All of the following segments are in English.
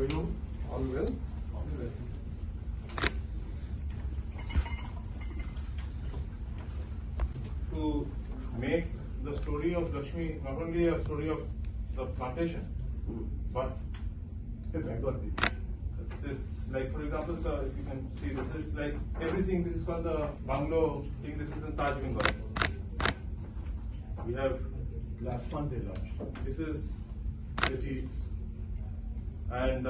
you? All well? All well. To make the story of Lakshmi not only a story of the plantation, but this, like for example, sir, if you can see, this is like everything. This is called the bungalow thing. This is in Taj Bengal. We have Last one they launched. this is the teas, and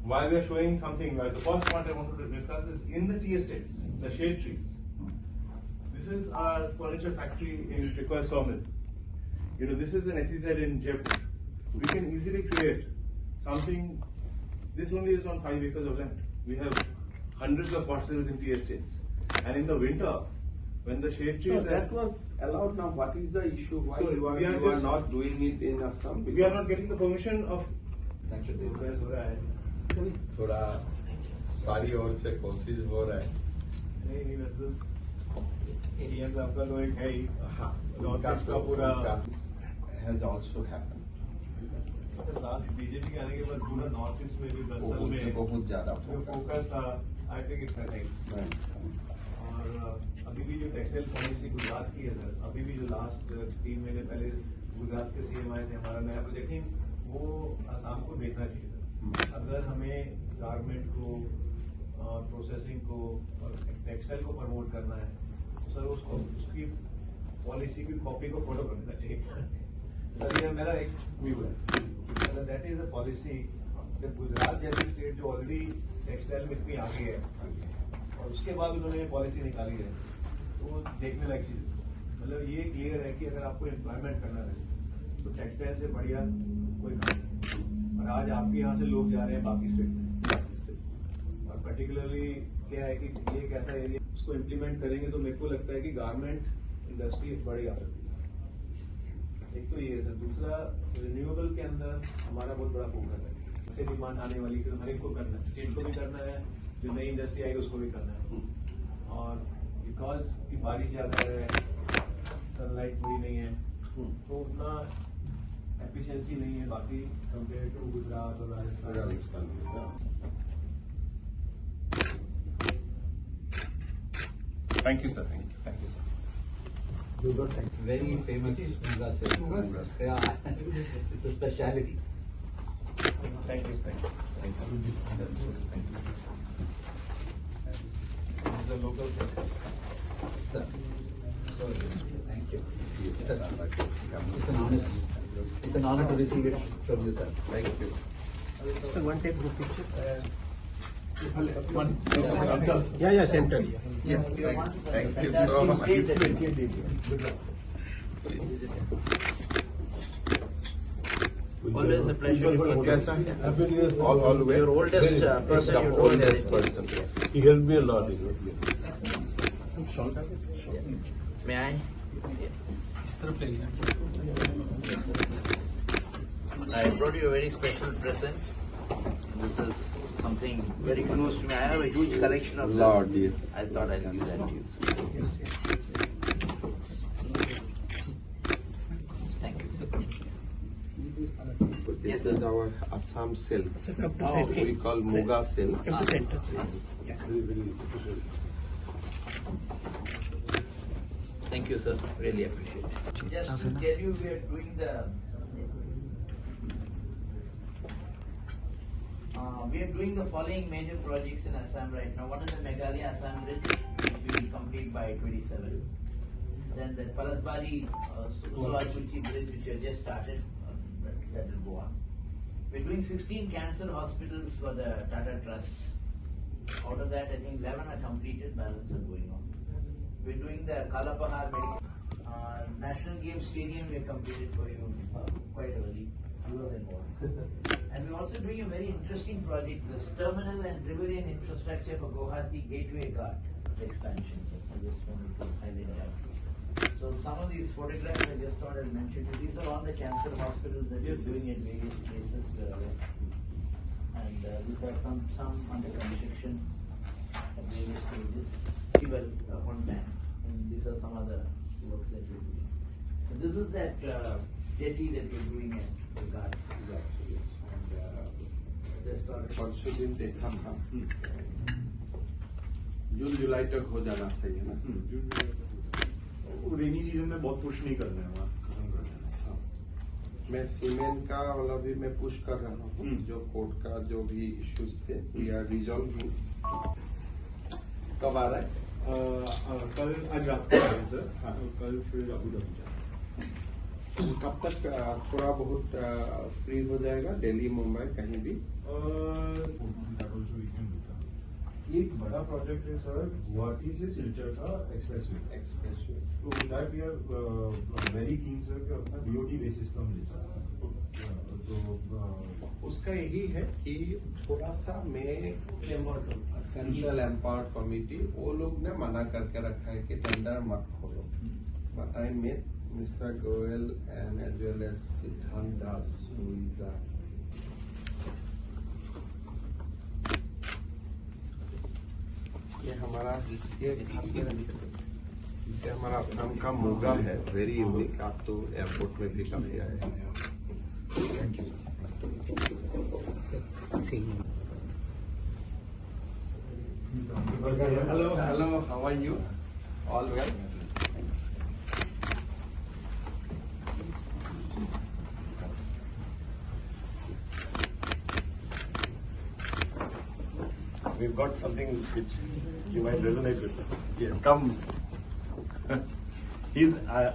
while we are showing something, the first part I wanted to discuss is in the tea estates, the shade trees. This is our furniture factory in Trikwa Sawmill. You know, this is an SEZ in Jaipur. We can easily create something. This only is on 5 acres of land. We have hundreds of parcels in tea estates, and in the winter, when the shade trees That was allowed now. What is the issue? Why So you are just- not doing it in Assam? we are not getting the permission of. थोड़ा सारी ओर से कोशिश हो रहा है नहीं बस this ये तो आपका तो एक है ही हाँ Northeast का पूरा has also happened last BJP के आने के बाद पूरा नॉर्थ ईस्ट में भी बस्तर में बहुत ज्यादा जो फोकस था आई थिंक इट्स राइट और अभी भी जो टेक्सटाइल पॉलिसी गुजरात की है सर अभी भी जो लास्ट 3 महीने पहले गुजरात के सीएम आए थे हमारा नया प्रोजेक्ट वो असम को देखना चाहिए था अगर हमें गारमेंट को प्रोसेसिंग को और टेक्सटाइल को प्रमोट करना है तो सर उसको उसकी पॉलिसी की कॉपी को फॉलो करना चाहिए सर ये मेरा एक व्यू है that is a policy Gujarat जैसी स्टेट जो ऑलरेडी टेक्सटाइल में इतनी आगे है और उसके बाद उन्होंने पॉलिसी निकाली है वो देखने लायक चीज मतलब ये क्लियर है कि अगर आपको एम्प्लॉयमेंट करना है तो टेक्सटाइल से बढ़िया कोई काम नहीं और आज आपके यहाँ से लोग जा रहे हैं बाकी स्टेट में और पर्टिकुलरली क्या है कि ये एक ऐसा एरिया उसको इम्प्लीमेंट करेंगे तो मेरे को लगता है कि गारमेंट इंडस्ट्री बड़ी आ सकती है एक तो ये है सर दूसरा रिन्यूएबल के अंदर हमारा बहुत बड़ा फोकस है ऐसे डिमांड आने वाली कि हर एक को करना है स्टेट को भी करना है जो नई इंडस्ट्री आएगी उसको भी करना है और बिकॉज की बारिश ज़्यादा है सनलाइट थोड़ी नहीं है तो उतना एफिशिएंसी नहीं है बाकी कंपेयर टू गुजरात और Rajasthan thank you sir thank you sir Very famous Muga silk. Yeah, it's a speciality. Thank you Thank you. The local Sir. Thank you. It's an honor. It's an honor to receive it from you, sir. Thank you. So one take group picture. Yeah, center. Yes. thank you so much Always a pleasure. all well Your oldest person you told oldest us. person He helped me a lot. May I? I brought you a very special present. This is something very close to me. I have a huge collection of Lord, this. yes. I thought I'll give that to you. Thank you, sir. this Yes, is sir. our Assam silk Oh, okay. we call Muga silk Come to center. Thank you, sir. Really appreciate it. Just to tell you, we are doing the following major projects in Assam right now. One is the Meghalaya Assam Bridge, which we will complete by 27. Then the Palasbari Sualchuchi Bridge, which we have just started, that will go on. We're doing 16 cancer hospitals for the Tata Trust. Out of that, I think 11 are completed, balance are going on. We're doing the Kalapahar National Game Stadium, we have completed for you quite early. I was involved. And we're also doing a very interesting project, this terminal and riverine infrastructure for Guwahati Gateway Ghat, the expansion. So I just wanted to highlight that. So some of these photographs I just thought I'd mention to you. These are all the cancer hospitals that we're doing at various places. And these are some under construction at various stages. Well, one time. And these are some other works that we're doing. And this is that jetty that we're doing at the Ghats. And परसों दिन देखा था जून जुलाई तक हो जाना चाहिए ना। Rainy season में बहुत पुश नहीं करना है वहाँ, खत्म कर देना है। हाँ। मैं सीमेंट का वाला भी मैं पुश कर रहा हूँ। जो कोर्ट का जो भी इश्यूज थे वी आर रिजॉल्विंग। कब आ रहा है? कल आज रात को आएंगे सर। हाँ, कल फिर अबू धाबी जाएंगे। कब तक थोड़ा बहुत फ्री हो जाएगा? दिल्ली मुंबई कहीं भी? एक बड़ा प्रोजेक्ट है सर, गुवाहाटी से सिलचर का एक्सप्रेसवे। तो that we are very keen sir कि अपना बीओटी बेसिस पर हम ले सकते हैं। तो उसका यही है कि थोड़ा सा मैं सेंट्रल एम्पावर्ड कमिटी वो लोग ने मना करके रखा है कि टेंडर मत खोलो। But I met mister Goyal and as well as Siddhant Das who is the ये हमारा ये हमारा असम का मुगा है, वेरी यूनिक। आप तो एयरपोर्ट में भी काफी आए हैं। Thank you Hello, how are you? All well? We've got something which you might resonate with. Yes. Come. He's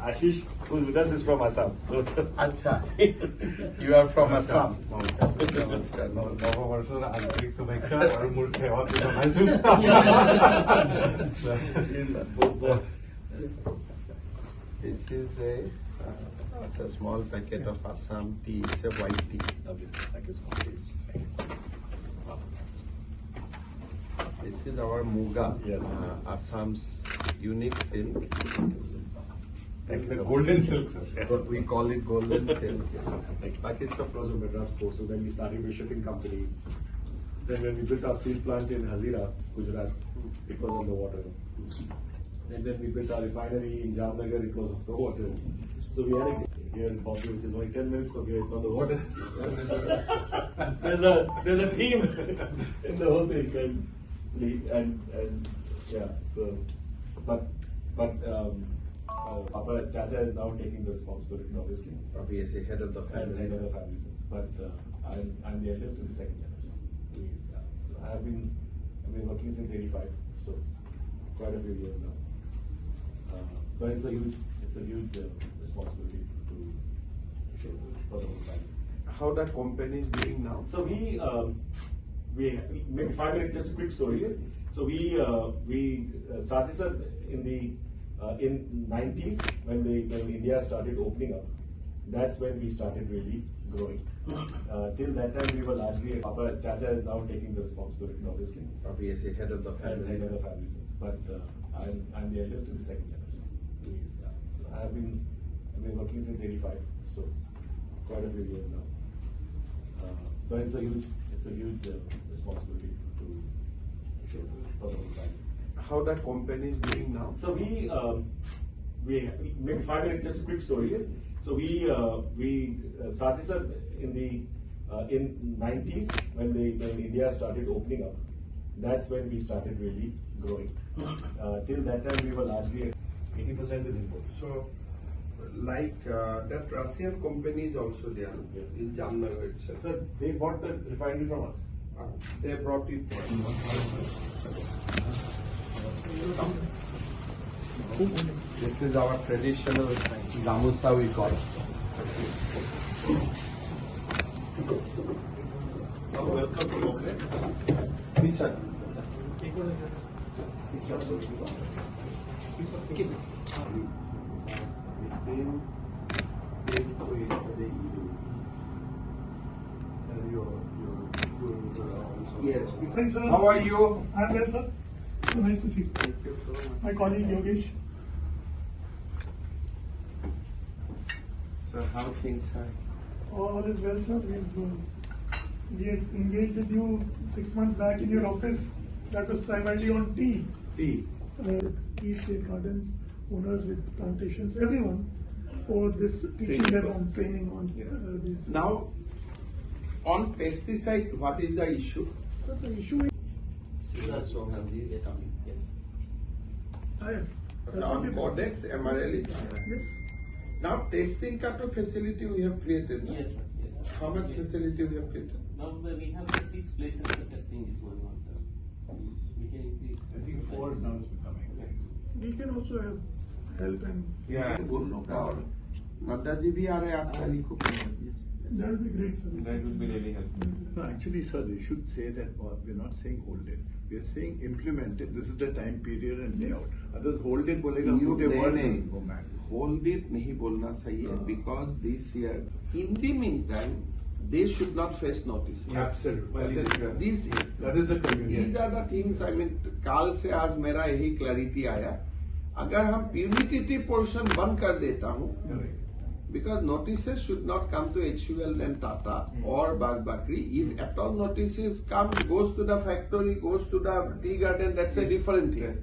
Ashish, who's with us, is from Assam. So Acha, you are from Assam. नववर्षाचा आंतरिक शुभेच्छा आणि मूळ ठेवा तुझं माहिती. This is it's a small packet of Assam tea. It's a white tea. Thank you so much. This is our muga. Yes. Assam's unique silk. Thank you. The golden silk, sir. But we call it golden silk. Like it's a frozen Madras port. So then we started with shipping company. Then when we built our steel plant in Hazira, Gujarat, it was on the water. And then we built our refinery in Jamnagar, it was on the water. So we had it here in Bombay, which is only 10 minutes from here, it's on the water. there's a theme in the whole thing. And yeah, so, but Papa Chacha is now taking the responsibility, obviously. Obviously, head of the As family. head of the family, sir. But I'm the eldest in the second generation. So I've been working since '85, so quite a few years now. But it's a huge responsibility to show for the whole family. How the company is doing now? So we maybe 5 minutes, just a quick story. So we started, sir, in the in 90s when India started opening up. That's when we started really growing. Till that time we were largely Papa Chacha is now taking the responsibility, obviously. Obviously, head of the As family. head of the family, sir. But I'm the eldest in the second generation. So I've been working since '85, so quite a few years now. But it's a huge responsibility to show for the whole family. How the company is doing now? So we maybe 5 minutes, just a quick story. So we started, sir, in the in 90s when India started opening up. That's when we started really growing. Till that time we were largely 80% is import. So, like that Russian company is also there. Yes. In Jamnagar itself. Sir, they bought the refinery from us. They brought it for This is our traditional gamusa we call. Welcome to Mokre. Please, sir. Yes. Hi, sir. How are you? I'm well, sir. So nice to see you. Thank you so much. My colleague Yogesh. So how things are? All is well, sir. We had engaged with you 6 months back in your office. That was primarily on tea. Tea. Tea State Gardens, owners with plantations, everyone, for this teaching them on training on this. Now, On pesticide, what is the issue? So the issue is Sohanji is coming. Yes. higher. On Codex, MRL. Yes. Now testing cut facility we have created. no? Yes, sir. Yes, sir. How much facility we have created? Now we have 6 places the testing is going on, sir. We can increase. I think 4 now is becoming. We can also have help and Yeah. बोल लो का और नड्डा जी भी आ रहे हैं आप तारीख को that will be great, sir. That would be really helpful. No, actually, sir, they should say that we're not saying hold it. We're saying implement it. This is the time period and layout. Others hold it, बोलेगा You put a word नहीं, in, go mad. hold it नहीं बोलना सही है because this year in the meantime they should not face notice. Absolutely. These That is the communion. these are the things I mean काल से आज मेरा यही क्लैरिटी आया अगर हम प्यूनिटेटिव पोर्शन बंद कर देता हूँ Correct. because notices should not come to HUL and Tata or Bagh-Bakri. If at all notices come, goes to the factory, goes to the tea garden, that's a different thing. Yes.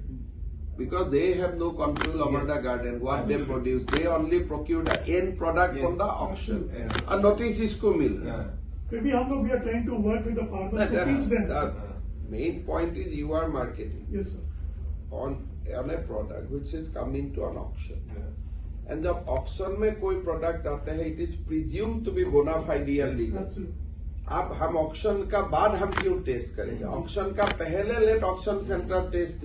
Because they have no control over the garden, what they produce. They only procure the end product from the auction. Yeah. A notice is को मिल रहा है. Maybe we are trying to work with the farmers to teach them. The main point is you are marketing Yes, sir. on a product which is coming to an auction. Yeah. And जब auction में कोई product आता है it is presume to be bona fide legal Absolutely. अब हम auction का बाद हम क्यों टेस्ट करेंगे ऑक्शन का पहले let auction centre test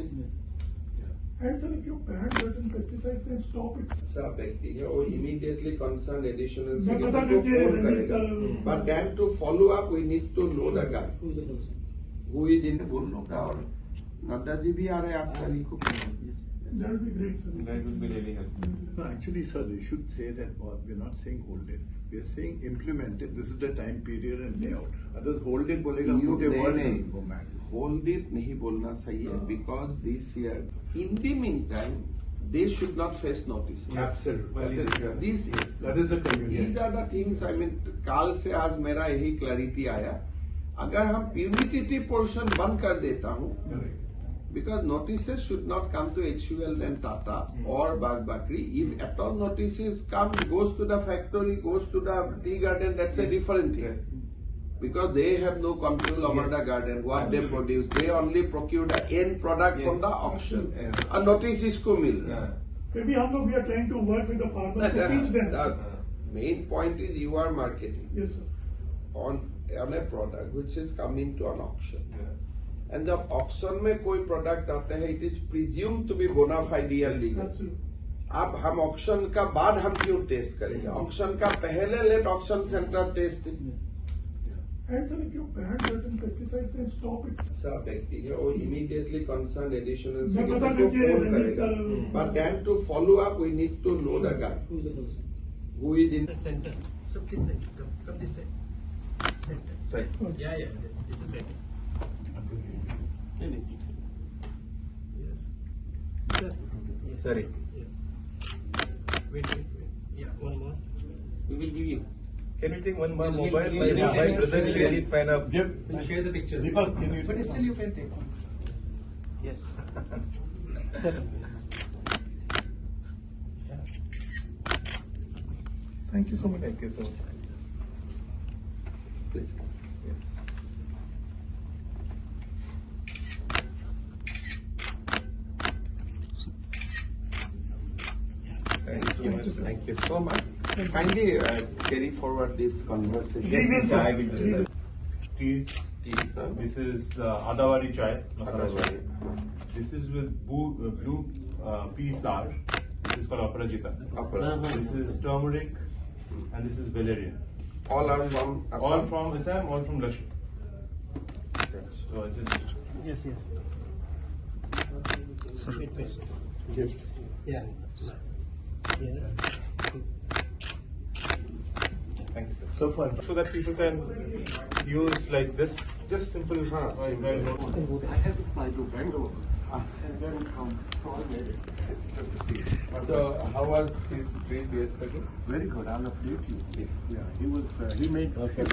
And sir, if you ban certain pesticides, then stop it. सब व्यक्ति है वो इमीडिएटली कंसर्न एडिशनल मैं पता सेक्रेटरी को नहीं फोन कि करेगा Ranjit but then to follow up we need to know the guy who is in बोल लो का और नड्डा जी भी आ रहे हैं आप तारीख को That will be great, sir. That would be really helpful. No, actually, sir, they should say that we're not saying hold it. We're saying implement it. This is the time period and layout. Others hold it, बोलेगा You put a word नहीं, in, go mad. hold it नहीं बोलना सही है because this year in the meantime they should not face notice. Absolutely. These That is the communion. these are the things I mean काल से आज मेरा यही क्लैरिटी आया अगर हम प्यूनिटेटिव पोर्शन बंद कर देता हूँ Correct. because notices should not come to HUL and Tata or Bagh-Bakri. If at all notices come, goes to the factory, goes to the tea garden, that's a different thing. Yes. Because they have no control over the garden, what they produce. They only procure the end product from the auction. Yeah. A notice is को मिल रहा है. Yeah. Maybe we are trying to work with the farmers to teach them. The main point is you are marketing Yes, sir. on a product which is coming to an auction. Yeah. And जब auction में कोई product आता है it is presume to be bona fide legal Absolutely. अब हम auction का बाद हम क्यों टेस्ट करेंगे ऑक्शन का पहले let auction centre test And sir, if you ban certain pesticides, then stop it. सब व्यक्ति है वो इमीडिएटली कंसर्न एडिशनल मैं पता सेक्रेटरी को नहीं कि फोन करेगा Ranjit but then to follow up we need to know the guy who is in Center. So please center. Come this side. Center. Right. Yeah, yeah. This is better. Yes. Sir. Yes. Sorry. Yeah. Wait. Yeah, one more. We will give you. Can we take one more We'll mobile? give you- My brother share it kind of. We'll share the pictures. Deepak, can you? But still you can take one. Yes. Sir. Yeah. Thank you so much. Thank you so much. Please Thank you so much. Kindly carry forward this conversation. We will, sir. I will do We that. will. Teas. Huh? This is Adawari chai. Masala chai. Adawari. This is with blue pea flour. This is called aparajita. Upper. This is turmeric, and this is valerian. All are from Assam. All from Assam, all from Lakshmi. So I just Yes, yes. Wait, wait. Gifts. Yeah. Yes. Thank you, sir. So far. so that people can use like this, just simple. Huh, right, simple. right. I have to fly to Bangalore and then come Friday. So how was his trip yesterday? Very good. I'll update you. Yeah, he was. He made effort.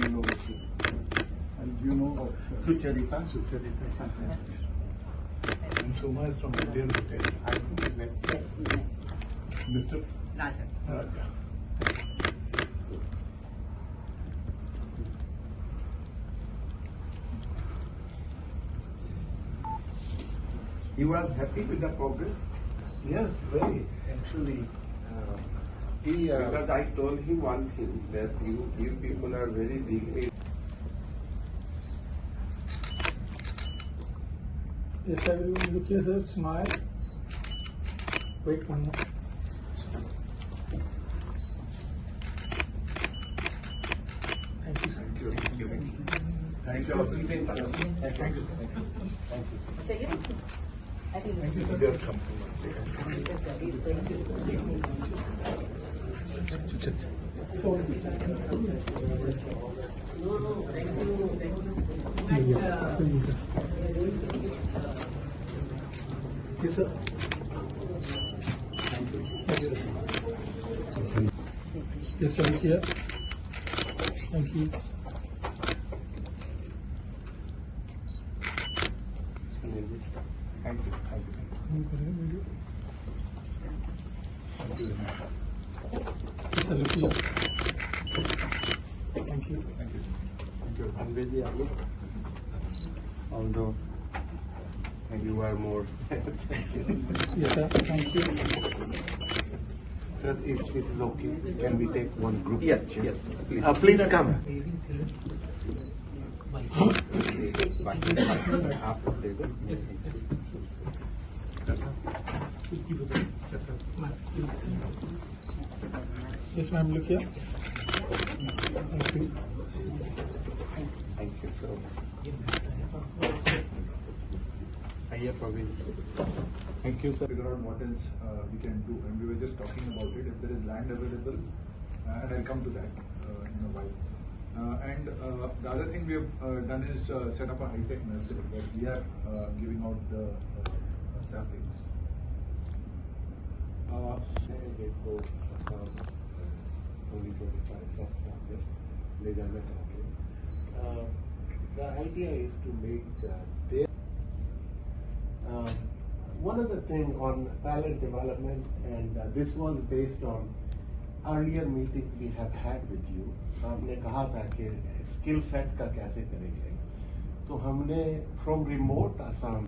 You know, and you know Sucharita. Sucharita. And Soma is from Indian Hotel. I think he met. Mr. Raja. Raja. He was happy with the progress. Yes, very. Actually, because I told him one thing, that you people are very big. Yes, everyone look here, sir. Smile. Wait one more. Thank you, sir. Thank you. Thank you. Thank you. Thank you, sir. Thank you. Thank you, sir. Just come So, yes, sir. Thank you. Yes, sir. Here. Thank you. Thank you. Yes, sir. Look here. Thank you. I'm very happy. Although you are more. Thank you. Yes, sir. Thank you. Sir, if it is okay, can we take one group? Yes, picture? yes, please. Please come. Yes, ma'am. Look here. Thank you. Thank you so much. Thank you, sir. Figure out what else we can do, and we were just talking about it. If there is land available, and I'll come to that in a while. And the other thing we have done is set up a high-tech nursery where we are giving out the saplings. देखो Assam 2025 first target ले जाना चाहते हैं. The idea is to make their one other thing on talent development, and this was based on earlier meeting we have had with you. आपने कहा था कि skill set का कैसे करेंगे, तो हमने from remote Assam.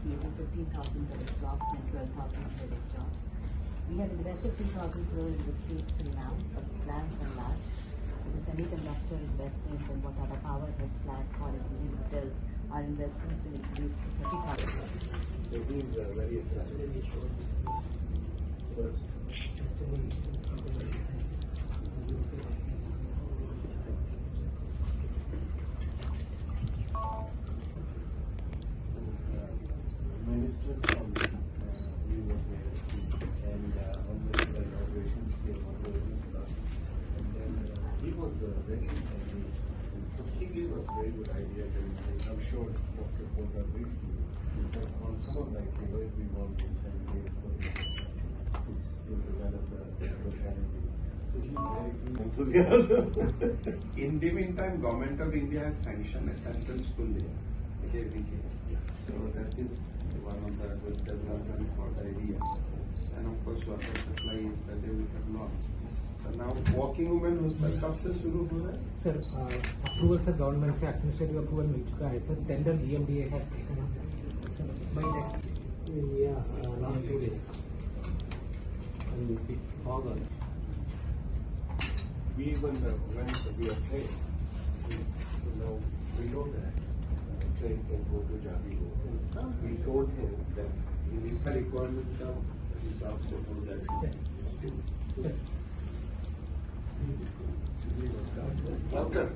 We have 15,000 direct jobs and 12,000 indirect jobs. We have invested 3,000 crore in the state till now, but the plans are large. The semiconductor investment and what our power has flagged for in hotels, our investments will increase to 30,000. So he is very excited. So, ministers from we were there, and on the inauguration came on the and then he was very so he gave us very good ideas, and I'm sure Dr. Porter briefed you that on some of like we want to send days for to develop the locality. So he's very enthusiasm. In the meantime, Government of India has sanctioned a central school there. So that is one of the good development for the area. And of course, water supply is that they will have launched. So now, working women hostel कब से शुरू हो रहा है? Sir approval sir government से administrative approval मिल चुका है sir. Tender GMDA has taken by next last 2 days. And August. We even when we are trained, we know that train can go to Jabigo. We told him that if the requirements come, he's also told that. Yes. Yes. Welcome.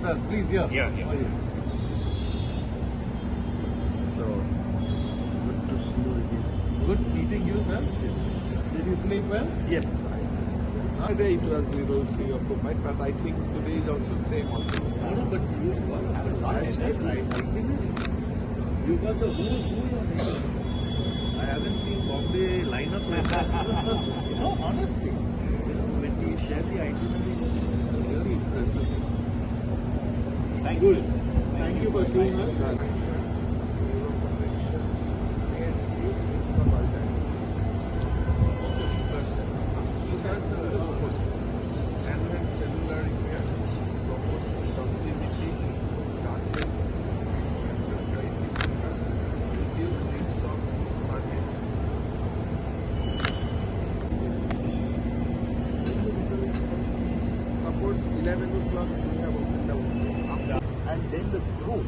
Sir, please, here. Yeah. So, good to see you again. Good meeting you, sir. Did you sleep well? Yes. Today it was little preoccupied, but I think today is also same also. No, but you got a lot of energy. You got the who's who. I haven't seen Bombay lineup like that. No, honestly. When we share the itinerary, it's really impressive. Thank you. Thank you for showing us. And when cellular repair, 11 o'clock we have opened our and then the group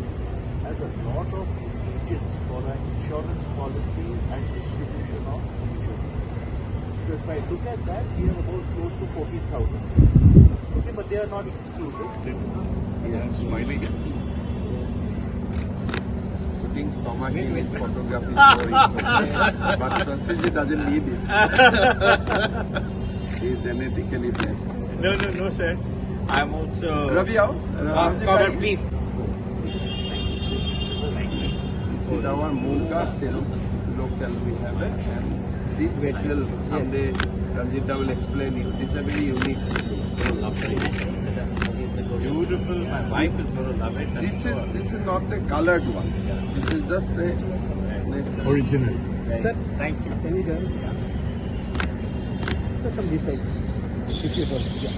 has a lot of these agents for our insurance policy and distribution of insurance. So if I look at that, we have about close to 14,000. Okay, but they are not excluded. Yes, smiling. Putting stomach in photography is more important. But Prasiji doesn't need it. He is genetically blessed. No, sir. I'm also. Ravi, आओ. Robert, please. This is our Munga silk, local we have it, and this will someday Ranjita will explain you. This is a very unique silk. Beautiful. My wife is going to love it. This is not the colored one. This is just the Original. Sir, Thank you. can you turn? Sir, from this side. If you first. Yeah.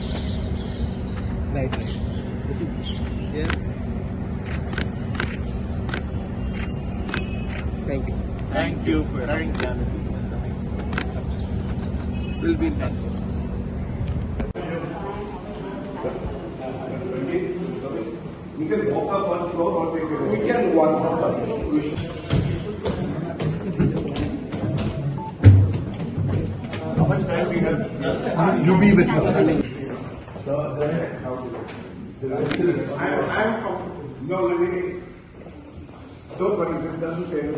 Right. This is. Yes. Thank you. Thank you for your will be in touch. We can walk up one floor or take a. We can walk up. We should. How much time we have? You be with her. So, I'm comfortable. No, let me. Don't worry, this doesn't fail.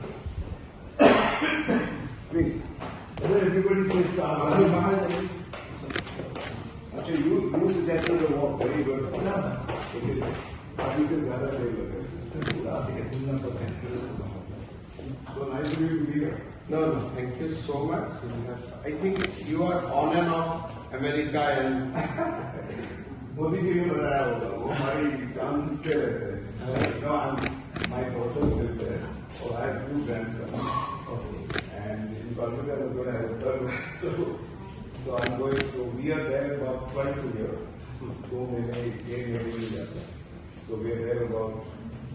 Please. Everybody sits down. Actually, you suggested the walk. Very good. Okay. This is the other table. So nice of you to be here. No, thank you so much. I think you are on and off America and Modi ji ने बताया होगा वो हमारी जान से रहते हैं no I'm my daughter lived there or I have 2 grandsons and in Kolkata I'm going to have a third so I'm going so we are there about twice a year 2 महीने 1 year में जाता है so we are there about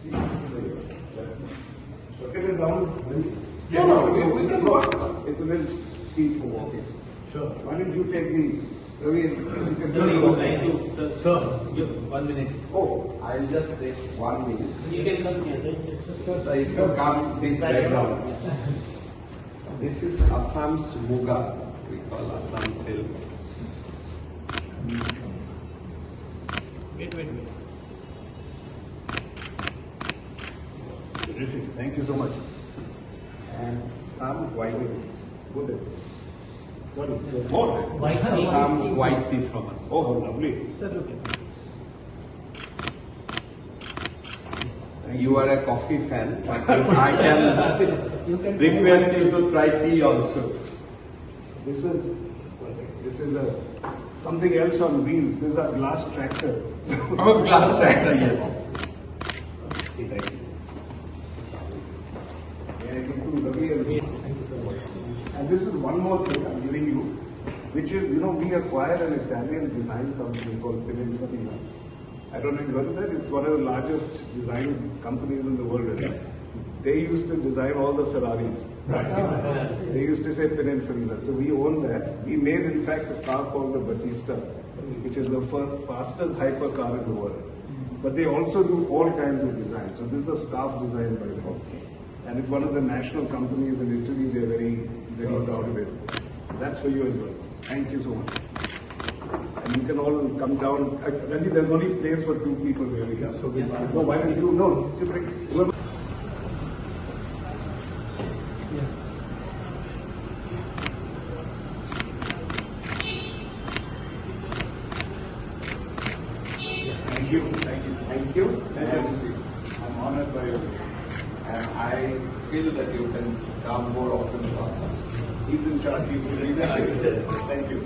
3 months a year that's so get it down no we can walk it's a little steep for walking sure why don't you take me Ravi, Sir, thank you. Sir, 1 minute. oh, I'll just take 1 minute. You can come here, sir. So come this background. This is Assam's Muga. We call Assam silk. Wait. Terrific. Thank you so much. And some white. Good. Sorry. More. Some white tea from us. Oh, how lovely. Sir, look at You are a coffee fan, but I can request you to try tea also. This is something else on wheels. This is a glass tractor. Oh, glass tractor, yes. Thank you so much. And this is one more thing I'm giving you, which is, we acquired an Italian design company called Pininfarina. I don't know if you heard of that. It's one of the largest design companies in the world. They used to design all the Ferraris. Right. They used to say Pininfarina. So we own that. We made, in fact, a car called the Battista, which is the fastest hypercar in the world. But they also do all kinds of design. So this is a staff design by them. And it's one of the national companies in Italy. They're very, very proud of it. That's for you as well. Thank you so much. And you can all come down. Ranjit, there's only place for 2 people really. Yeah, so no, why don't you? No, you bring whoever. Yes. Thank you. I'm honored by you. And I feel that you can come more often to Assam. He's in charge. Thank you.